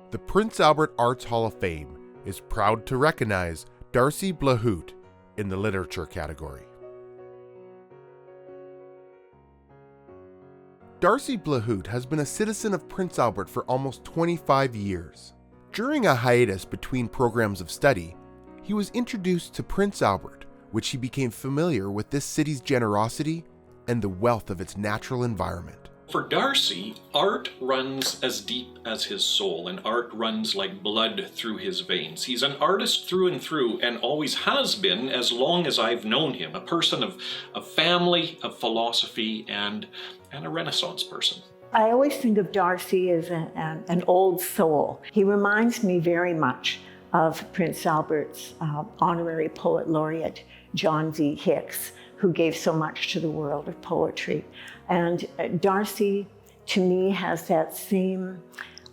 The Prince Albert Arts Hall of Fame is proud to recognize Darcy Blahut in the literature category. Darcy Blahut has been a citizen of Prince Albert for almost 25 years. During a hiatus between programs of study, he was introduced to Prince Albert, which he became familiar with this city's generosity and the wealth of its natural environment. For Darcy, art runs as deep as his soul, and art runs like blood through his veins. He's an artist through and through, and always has been as long as I've known him. A person of family, of philosophy, and a Renaissance person. I always think of Darcy as an old soul. He reminds me very much of Prince Albert's honorary poet laureate, John V. Hicks, who gave so much to the world of poetry. And Darcy, to me, has that same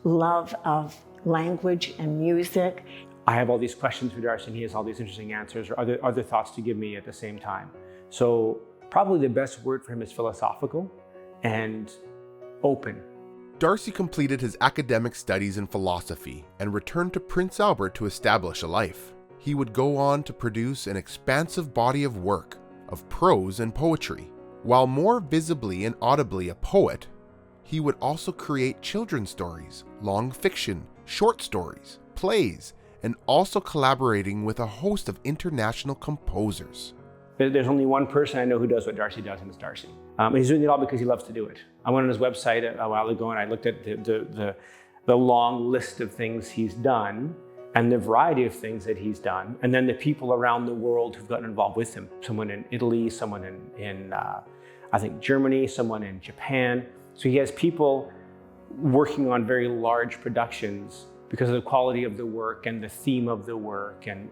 love of language and music. I have all these questions for Darcy, and he has all these interesting answers or other thoughts to give me at the same time. So probably the best word for him is philosophical and open. Darcy completed his academic studies in philosophy and returned to Prince Albert to establish a life. He would go on to produce an expansive body of work, of prose and poetry. While more visibly and audibly a poet, he would also create children's stories, long fiction, short stories, plays, and also collaborating with a host of international composers. There's only one person I know who does what Darcy does, and it's Darcy. He's doing it all because he loves to do it. I went on his website a while ago and I looked at the long list of things he's done and the variety of things that he's done, and then the people around the world who've gotten involved with him. Someone in Italy, someone in I think Germany, someone in Japan. So he has people working on very large productions because of the quality of the work and the theme of the work and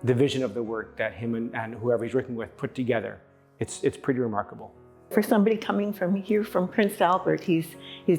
the vision of the work that him and whoever he's working with put together. It's pretty remarkable. For somebody coming from Prince Albert, he's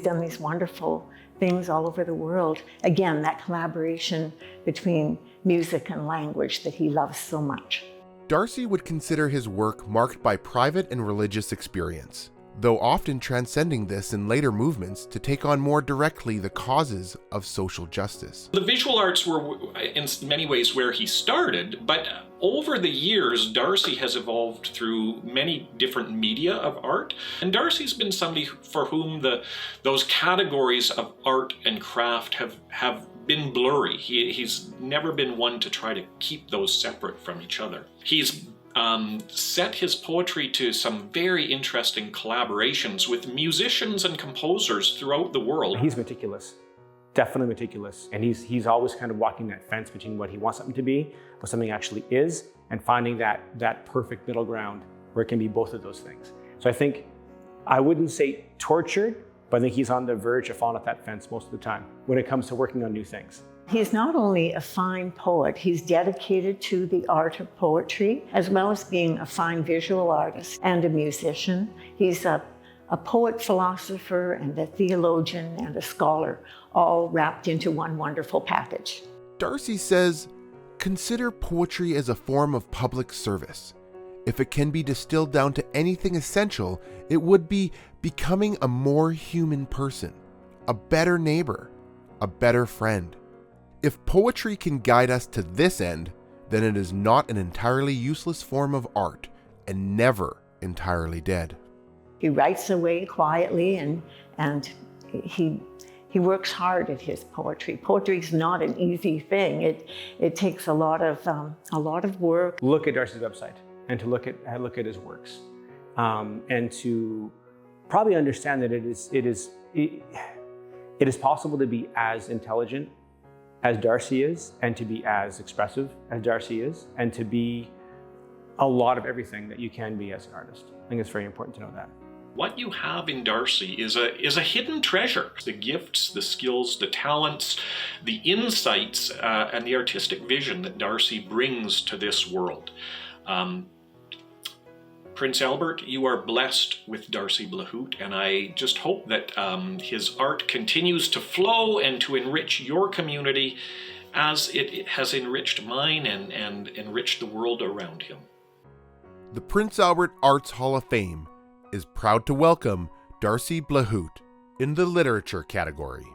done these wonderful things all over the world. Again, that collaboration between music and language that he loves so much. Darcy would consider his work marked by private and religious experience, though often transcending this in later movements to take on more directly the causes of social justice. The visual arts were in many ways where he started, but over the years, Darcy has evolved through many different media of art. And Darcy's been somebody for whom those categories of art and craft have been blurry. He's never been one to try to keep those separate from each other. He's set his poetry to some very interesting collaborations with musicians and composers throughout the world. He's meticulous, definitely meticulous. And he's always kind of walking that fence between what he wants something to be, what something actually is, and finding that perfect middle ground where it can be both of those things. So I think, I wouldn't say tortured, but I think he's on the verge of falling off that fence most of the time when it comes to working on new things. He's not only a fine poet, he's dedicated to the art of poetry, as well as being a fine visual artist and a musician. He's a poet, philosopher, and a theologian and a scholar, all wrapped into one wonderful package. Darcy says, consider poetry as a form of public service. If it can be distilled down to anything essential, it would be becoming a more human person, a better neighbor, a better friend. If poetry can guide us to this end, then it is not an entirely useless form of art and never entirely dead. He writes away quietly and he works hard at his poetry. Poetry is not an easy thing. It takes a lot of work. Look at Darcy's website and to look at his works, and to probably understand that it is possible to be as intelligent as Darcy is, and to be as expressive as Darcy is, and to be a lot of everything that you can be as an artist. I think it's very important to know that. What you have in Darcy is a hidden treasure. The gifts, the skills, the talents, the insights, and the artistic vision that Darcy brings to this world. Prince Albert, you are blessed with Darcy Blahut, and I just hope that his art continues to flow and to enrich your community as it has enriched mine and enriched the world around him. The Prince Albert Arts Hall of Fame is proud to welcome Darcy Blahut in the literature category.